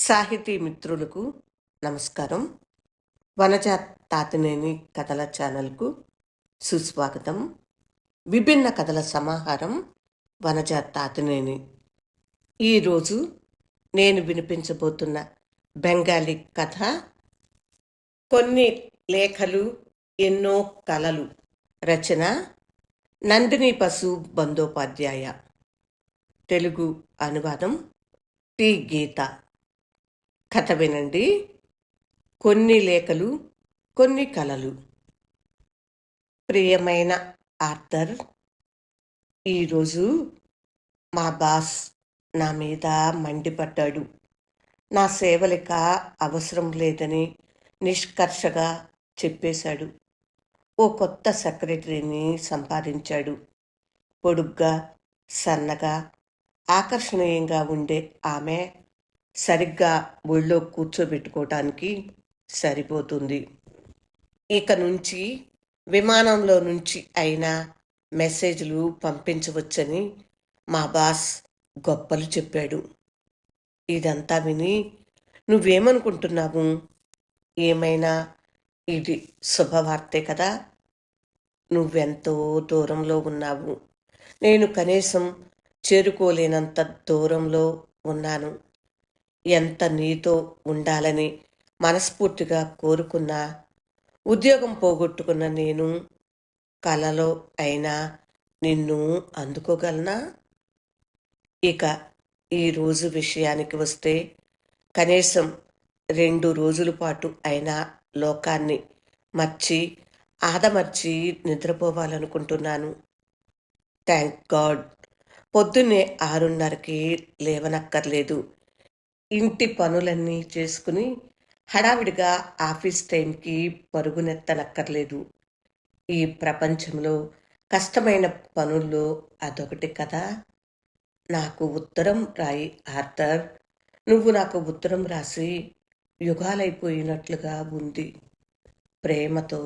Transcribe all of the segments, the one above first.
సాహితీ మిత్రులకు నమస్కారం. వనజ తాతినేని కథల ఛానల్కు సుస్వాగతం. విభిన్న కథల సమాహారం వనజ తాతినేని. ఈరోజు నేను వినిపించబోతున్న బెంగాలీ కథ కొన్ని లేఖలు ఎన్నో కలలు. రచన నందిని బసు బందోపాధ్యాయ. తెలుగు అనువాదం టి గీత. కథ వినండి. కొన్ని లేఖలు, కొన్ని కలలు. ప్రియమైన ఆర్థర్, ఈరోజు మా బాస్ నా మీద మండిపడ్డాడు. నా సేవలిక అవసరం లేదని నిష్కర్షగా చెప్పేశాడు. ఓ కొత్త సెక్రటరీని సంపాదించాడు. పొడుగ్గా, సన్నగా, ఆకర్షణీయంగా ఉండే ఆమె సరిగ్గా ఒళ్ళో కూర్చోబెట్టుకోవటానికి సరిపోతుంది. ఇక నుంచి విమానంలో నుంచి అయినా మెసేజ్లు పంపించవచ్చని మా బాస్ గొప్పలు చెప్పాడు. ఇదంతా విని నువ్వేమనుకుంటున్నావు? ఏమైనా ఇది శుభవార్తే కదా. నువ్వెంతో దూరంలో ఉన్నావు. నేను కనీసం చేరుకోలేనంత దూరంలో ఉన్నాను. ఎంత నీతో ఉండాలని మనస్ఫూర్తిగా కోరుకున్నా, ఉద్యోగం పోగొట్టుకున్న నేను కలలో అయినా నిన్ను అందుకోగలనా? ఇక ఈరోజు విషయానికి వస్తే, కనీసం 2 రోజుల పాటు అయినా లోకాన్ని మర్చి ఆదమర్చి నిద్రపోవాలనుకుంటున్నాను. Thank God. పొద్దున్నే 6:30కి లేవనక్కర్లేదు. ఇంటి పనులన్నీ చేసుకుని హడావిడిగా ఆఫీస్ టైంకి పరుగునెత్తనక్కర్లేదు. ఈ ప్రపంచంలో కష్టమైన పనుల్లో అదొకటి కదా. నాకు ఉత్తరం రాయి ఆర్థర్. నువ్వు నాకు ఉత్తరం రాసి యుగాలైపోయినట్లుగా ఉంది. ప్రేమతో,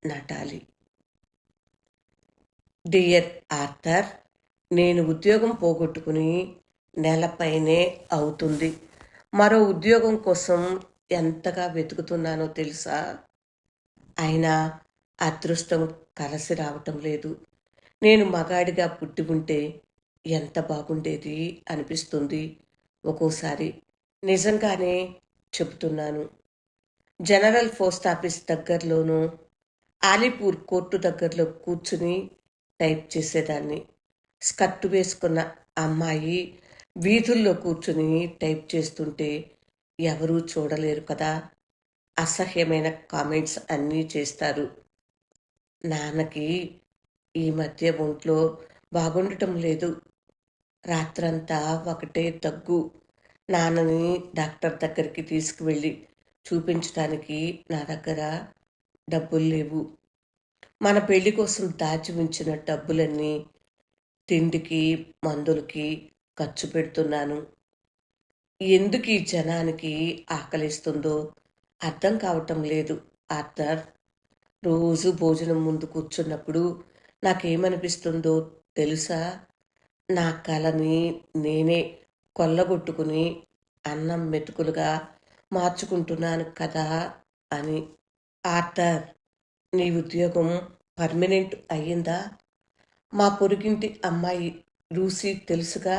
నటాలి. డియర్ ఆర్థర్, నేను ఉద్యోగం పోగొట్టుకుని నెలపైనే అవుతుంది. మరో ఉద్యోగం కోసం ఎంతగా వెతుకుతున్నానో తెలుసా? అయినా అదృష్టం కలిసి రావటం లేదు. నేను మగాడిగా పుట్టి ఉంటే ఎంత బాగుండేది అనిపిస్తుంది ఒక్కోసారి. నిజంగానే చెబుతున్నాను. General post office దగ్గరలోనూ, Alipur court దగ్గరలో కూర్చుని టైప్ చేసేదాన్ని. స్కర్టు వేసుకున్న అమ్మాయి వీధుల్లో కూర్చుని టైప్ చేస్తుంటే ఎవరూ చూడలేరు కదా. అసహ్యమైన కామెంట్స్ అన్నీ చేస్తారు. నాన్నకి ఈ మధ్య ఒంట్లో బాగుండటం లేదు. రాత్రంతా ఒకటే దగ్గు. నాన్నని డాక్టర్ దగ్గరికి తీసుకువెళ్ళి చూపించడానికి నా దగ్గర డబ్బులు లేవు. మన పెళ్లి కోసం దాచి ఉంచిన డబ్బులన్నీ తిండికి, మందులకి ఖర్చు పెడుతున్నాను. ఎందుకు ఈ జనానికి ఆకలిస్తుందో అర్థం కావటం లేదు ఆర్థర్. రోజు భోజనం ముందు కూర్చున్నప్పుడు నాకేమనిపిస్తుందో తెలుసా? నా కలని నేనే కొల్లగొట్టుకుని అన్నం మెతుకులుగా మార్చుకుంటున్నాను కదా అని. ఆర్థర్, నీ ఉద్యోగం పర్మనెంట్ అయ్యిందా? మా పొరుగింటి అమ్మాయి లూసీ తెలుసుగా.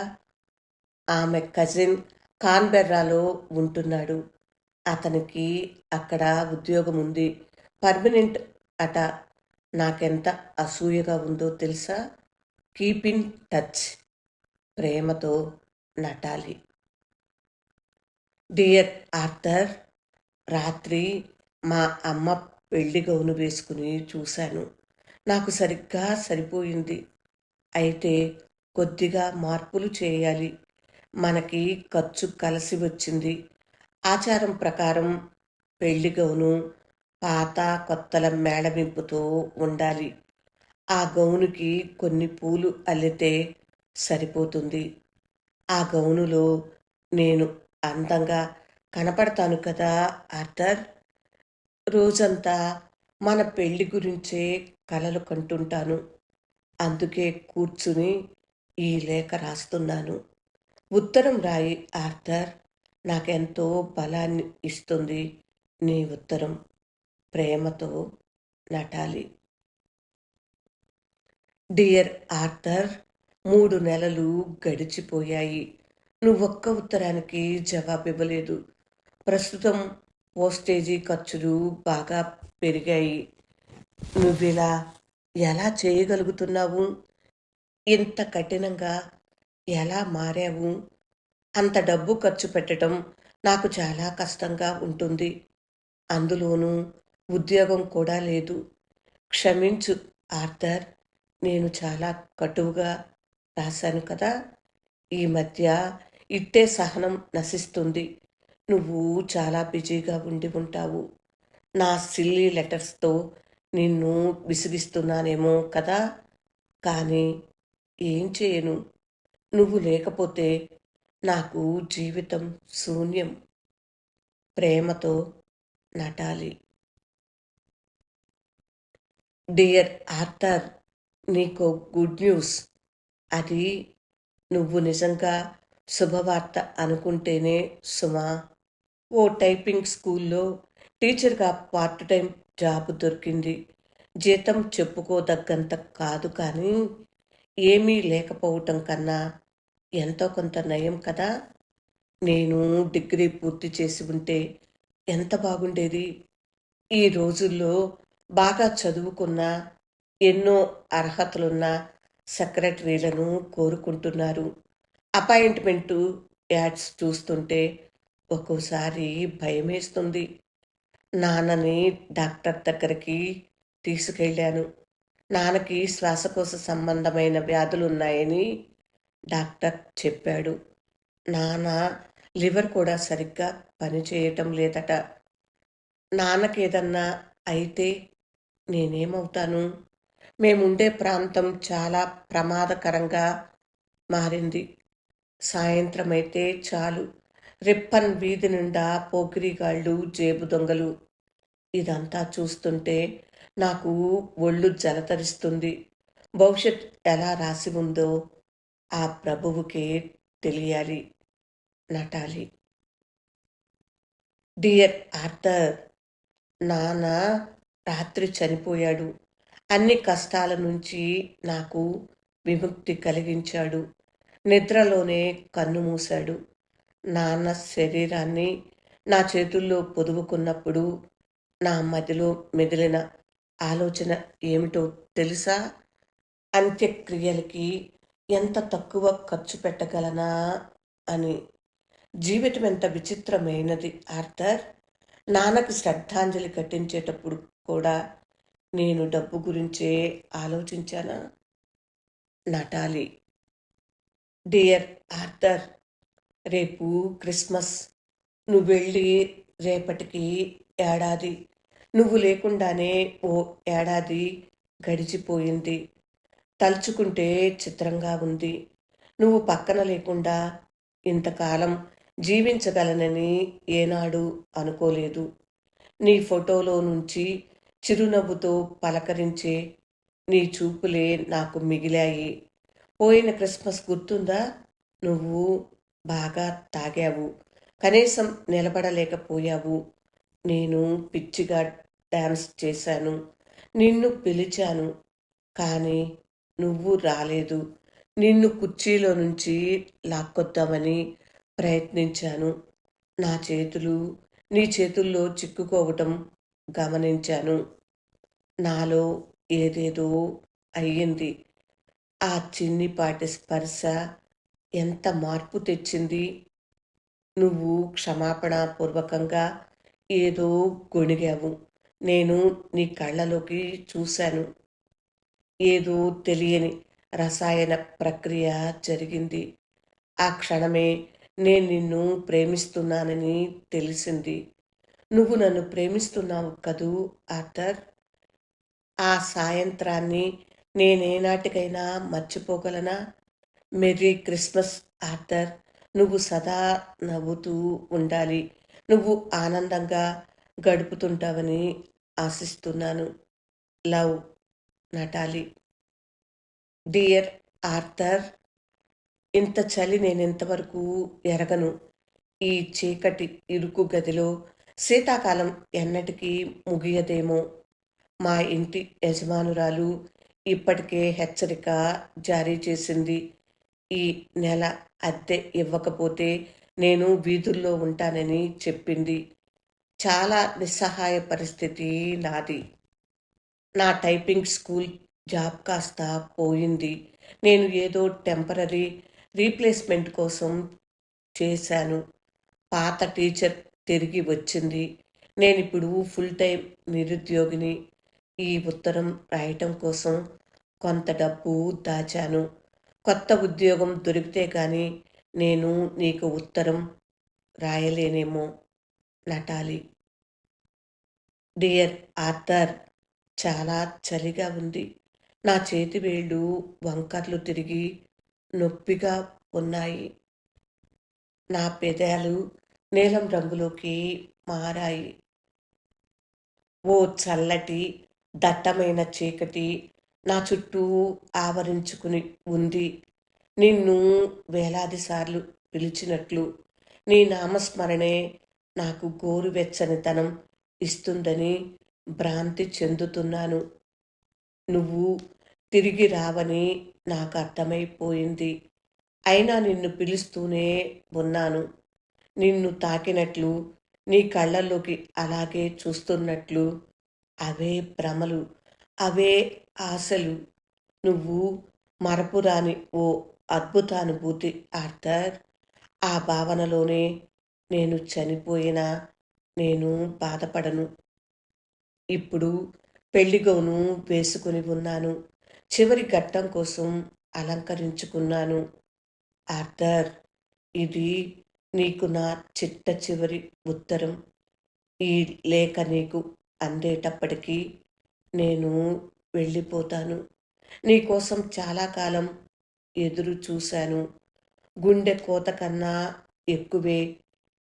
ఆమె కజిన్ కాన్బెర్రాలో ఉంటున్నాడు. అతనికి అక్కడ ఉద్యోగం ఉంది, పర్మనెంట్ అట. నాకెంత అసూయగా ఉందో తెలుసా? Keep in touch. ప్రేమతో, నటాలి. డియర్ ఆర్థర్, రాత్రి మా అమ్మ పెళ్లి గౌను వేసుకుని చూశాను. నాకు సరిగ్గా సరిపోయింది. అయితే కొద్దిగా మార్పులు చేయాలి. మనకి ఖర్చు కలిసి వచ్చింది. ఆచారం ప్రకారం పెళ్లి గౌను పాత కొత్తల మేళవింపుతో ఉండాలి. ఆ గౌనుకి కొన్ని పూలు అల్లితే సరిపోతుంది. ఆ గౌనులో నేను అందంగా కనపడతాను కదా ఆర్థర్. రోజంతా మన పెళ్లి గురించే కలలు కంటుంటాను. అందుకే కూర్చుని ఈ లేఖ రాస్తున్నాను. ఉత్తరం రాయి ఆర్థర్. నాకెంతో బలాన్ని ఇస్తుంది నీ ఉత్తరం. ప్రేమతో నటాలి. డియర్ ఆర్థర్, 3 నెలలు గడిచిపోయాయి. నువ్వొక్క ఉత్తరానికి జవాబివ్వలేదు. ప్రస్తుతం పోస్టేజీ ఖర్చులు బాగా పెరిగాయి. నువ్విలా ఎలా చేయగలుగుతున్నావు? ఇంత కఠినంగా ఎలా మారావు? అంత డబ్బు ఖర్చు పెట్టడం నాకు చాలా కష్టంగా ఉంటుంది. అందులోనూ ఉద్యోగం కూడా లేదు. క్షమించు ఆర్థర్. నేను చాలా కటువుగా రాశాను కదా! ఈ మధ్య ఇట్టే సహనం నశిస్తుంది. నువ్వు చాలా బిజీగా ఉండి ఉంటావు. నా సిల్లీ లెటర్స్‌తో నిన్ను విసిగిస్తున్నానేమో కదా! కానీ ఏం చేయను? నువ్వు లేకపోతే నాకు జీవితం శూన్యం. ప్రేమతో నటాలి. డియర్ ఆర్థర్, నీకో గుడ్ న్యూస్. అది నువ్వు నిజంగా శుభవార్త అనుకుంటేనే సుమా. ఓ టైపింగ్ స్కూల్లో టీచర్గా పార్ట్ టైం జాబ్ దొరికింది. జీతం చెప్పుకోదగ్గంత కాదు కానీ ఏమీ లేకపోవటం కన్నా ఎంతో కొంత నయం కదా. నేను డిగ్రీ పూర్తి చేసి ఉంటే ఎంత బాగుండేది. ఈ రోజుల్లో బాగా చదువుకున్న, ఎన్నో అర్హతలున్న సెక్రటరీలను కోరుకుంటున్నారు. అపాయింట్మెంటు యాడ్స్ చూస్తుంటే ఒక్కోసారి భయమేస్తుంది. నాన్నని డాక్టర్ దగ్గరికి తీసుకెళ్ళాను. నాన్నకి శ్వాసకోశ సంబంధమైన వ్యాధులున్నాయని డాక్టర్ చెప్పాడు. నాన్న లివర్ కూడా సరిగ్గా పనిచేయటం లేదట. నాన్నకేదన్నా అయితే నేనేమవుతాను? మేముండే ప్రాంతం చాలా ప్రమాదకరంగా మారింది. సాయంత్రమైతే చాలు, రిప్పన్ వీధి నిండా పోకిరీగాళ్ళు, జేబు దొంగలు. ఇదంతా చూస్తుంటే నాకు ఒళ్ళు జలతరిస్తుంది. భవిష్యత్ ఎలా రాసి ఉందో ఆ ప్రభువుకే తెలియాలి. నటాలి. డియర్ ఆర్థర్, నాన్న రాత్రి చనిపోయాడు. అన్ని కష్టాల నుంచి నాకు విముక్తి కలిగించాడు. నిద్రలోనే కన్ను మూశాడు. నాన్న శరీరాన్ని నా చేతుల్లో పొదువుకున్నప్పుడు నా మదిలో మెదిలిన ఆలోచన ఏమిటో తెలుసా? అంత్యక్రియలకి ఎంత తక్కువ ఖర్చు పెట్టగలనా అని. జీవితం ఎంత విచిత్రమైనది ఆర్థర్. నాన్నకు శ్రద్ధాంజలి ఘటించేటప్పుడు కూడా నేను డబ్బు గురించే ఆలోచించానా? నటాలి. డియర్ ఆర్థర్, రేపు క్రిస్మస్. నువ్వెళ్ళి రేపటికి ఏడాది. నువ్వు లేకుండానే ఓ ఏడాది గడిచిపోయింది. తలుచుకుంటే చిత్రంగా ఉంది. నువ్వు పక్కన లేకుండా ఇంతకాలం జీవించగలనని ఏనాడు అనుకోలేదు. నీ ఫోటోలో నుంచి చిరునవ్వుతో పలకరించే నీ చూపులే నాకు మిగిలాయి. పోయిన క్రిస్మస్ గుర్తుందా? నువ్వు బాగా తాగావు. కనీసం నిలబడలేకపోయావు. నేను పిచ్చిగా డాన్స్ చేశాను. నిన్ను పిలిచాను. కానీ నువ్వు రాలేదు. నిన్ను కుర్చీలో నుంచి లాక్కొద్దామని ప్రయత్నించాను. నా చేతులు నీ చేతుల్లో చిక్కుకోవటం గమనించాను. నాలో ఏదేదో అయ్యింది. ఆ చిన్నిపాటి స్పర్శ ఎంత మార్పు తెచ్చింది. నువ్వు క్షమాపణాపూర్వకంగా ఏదో గొణిగావు. నేను నీ కళ్ళలోకి చూశాను. ఏదో తెలియని రసాయన ప్రక్రియ జరిగింది. ఆ క్షణమే నేను నిన్ను ప్రేమిస్తున్నానని తెలిసింది. నువ్వు నన్ను ప్రేమిస్తున్నావు కదూ ఆర్థర్? ఆ సాయంత్రాన్ని నేనేనాటికైనా మర్చిపోగలనా? Merry Christmas Arthur. నువ్వు సదా నవ్వుతూ ఉండాలి. నువ్వు ఆనందంగా గడుపుతుంటావని ఆశిస్తున్నాను. లవ్, నటాలి. డియర్ ఆర్థర్, ఇంత చలి నేనింతవరకు ఎరగను. ఈ చీకటి ఇరుకు గదిలో శీతాకాలం ఎన్నటికీ ముగియదేమో. మా ఇంటి యజమానురాలు ఇప్పటికే హెచ్చరిక జారీ చేసింది. ఈ నెల అద్దె ఇవ్వకపోతే నేను వీధుల్లో ఉంటానని చెప్పింది. చాలా నిస్సహాయ పరిస్థితి నాది. నా టైపింగ్ స్కూల్ జాబ్ కాస్త పోయింది. నేను ఏదో టెంపరరీ రీప్లేస్మెంట్ కోసం చేశాను. పాత టీచర్ తిరిగి వచ్చింది. నేనిప్పుడు ఫుల్ టైం నిరుద్యోగిని. ఈ ఉత్తరం రాయటం కోసం కొంత డబ్బు దాచాను. కొత్త ఉద్యోగం దొరికితే కానీ నేను నీకు ఉత్తరం రాయలేనేమో. నటాలి. డియర్ ఆర్థర్, చాలా చలిగా ఉంది. నా చేతి వేళ్ళు వంకర్లు తిరిగి నొప్పిగా ఉన్నాయి. నా పెదాలు నీలం రంగులోకి మారాయి. ఓ చల్లటి దట్టమైన చీకటి నా చుట్టూ ఆవరించుకుని ఉంది. నిన్ను వేలాది సార్లు పిలిచినట్లు నీ నామస్మరణే నాకు గోరువెచ్చనితనం ఇస్తుందని భ్రాంతి చెందుతున్నాను. నువ్వు తిరిగి రావని నాకు అర్థమైపోయింది. అయినా నిన్ను పిలుస్తూనే ఉన్నాను. నిన్ను తాకినట్లు, నీ కళ్ళల్లోకి అలాగే చూస్తున్నట్లు. అవే భ్రమలు, అవే ఆశలు. నువ్వు మరపురాని ఓ అద్భుతానుభూతి ఆర్థర్. ఆ భావనలోనే నేను చనిపోయినా నేను బాధపడను. ఇప్పుడు పెళ్లిగౌను వేసుకుని ఉన్నాను. చివరి ఘట్టం కోసం అలంకరించుకున్నాను. ఆర్థర్, ఇది నీకు నా చిట్ట చివరి ఉత్తరం. ఈ లేఖ నీకు అందేటప్పటికీ నేను వెళ్ళిపోతాను. నీకోసం చాలా కాలం ఎదురు చూశాను. గుండె కోత కన్నా ఎక్కువే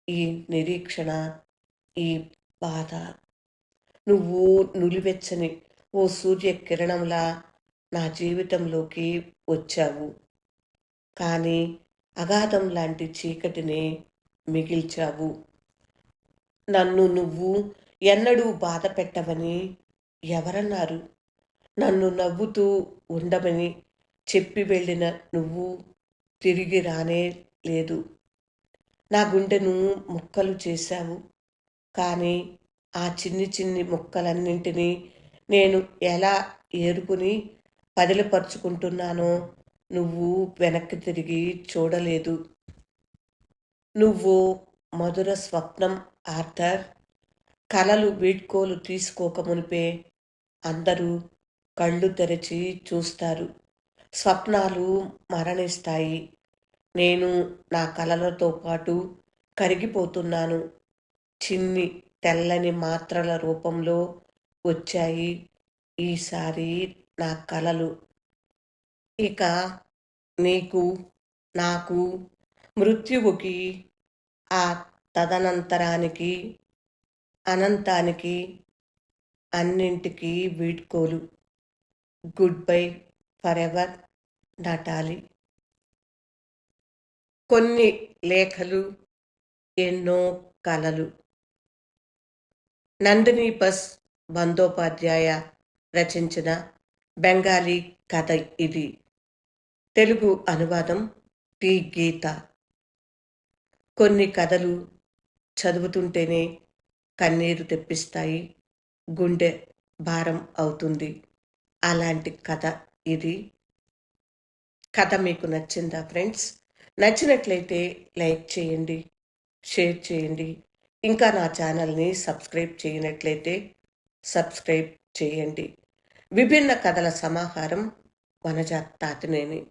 ఈ నిరీక్షణ, ఈ బాధ. నువ్వు నులివెచ్చని ఓ సూర్యకిరణంలా నా జీవితంలోకి వచ్చావు. కానీ అగాధం లాంటి చీకటిని మిగిల్చావు. నన్ను నువ్వు ఎన్నడూ బాధ పెట్టవని ఎవరన్నారు? నన్ను నవ్వుతూ ఉండమని చెప్పి వెళ్ళిన నువ్వు తిరిగి రానే లేదు. నా గుండెను ముక్కలు చేశావు. కానీ ఆ చిన్ని చిన్ని ముక్కలన్నింటినీ నేను ఎలా ఏరుకుని పదిలపరుచుకుంటున్నానో నువ్వు వెనక్కి తిరిగి చూడలేదు. నువ్వు మధుర స్వప్నం ఆర్థర్. కలలు వీడ్కోలు తీసుకోకమునిపే అందరూ కళ్ళు తెరచి చూస్తారు. స్వప్నాలు మరణిస్తాయి. నేను నా కలలతో పాటు కరిగిపోతున్నాను. చిన్ని తెల్లని మాత్రల రూపంలో వచ్చాయి ఈసారి నా కలలు. ఇక నీకు, నాకు, మృత్యువుకి, ఆ తదనంతరానికి, అనంతానికి, అన్నింటికీ వీడ్కోలు. Good bye for ever. Natali. కొన్ని లేఖలు, ఎన్నో కలలు. నందిని బస్ బందోపాధ్యాయ రచించిన బెంగాలీ కథ ఇది. తెలుగు అనువాదం టి. గీత. కొన్ని కథలు చదువుతుంటేనే కన్నీరు తెప్పిస్తాయి, గుండె భారం అవుతుంది. అలాంటి కథ ఇది. కథ మీకు నచ్చిందా ఫ్రెండ్స్? నచ్చినట్లయితే లైక్ చేయండి, షేర్ చేయండి. ఇంకా నా ఛానల్ని సబ్స్క్రైబ్ చేయనట్లయితే సబ్స్క్రైబ్ చేయండి. విభిన్న కథల సమాహారం వనజ తాతినేని.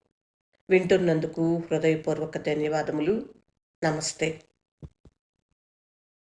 వింటున్నందుకు హృదయపూర్వక ధన్యవాదములు. నమస్తే.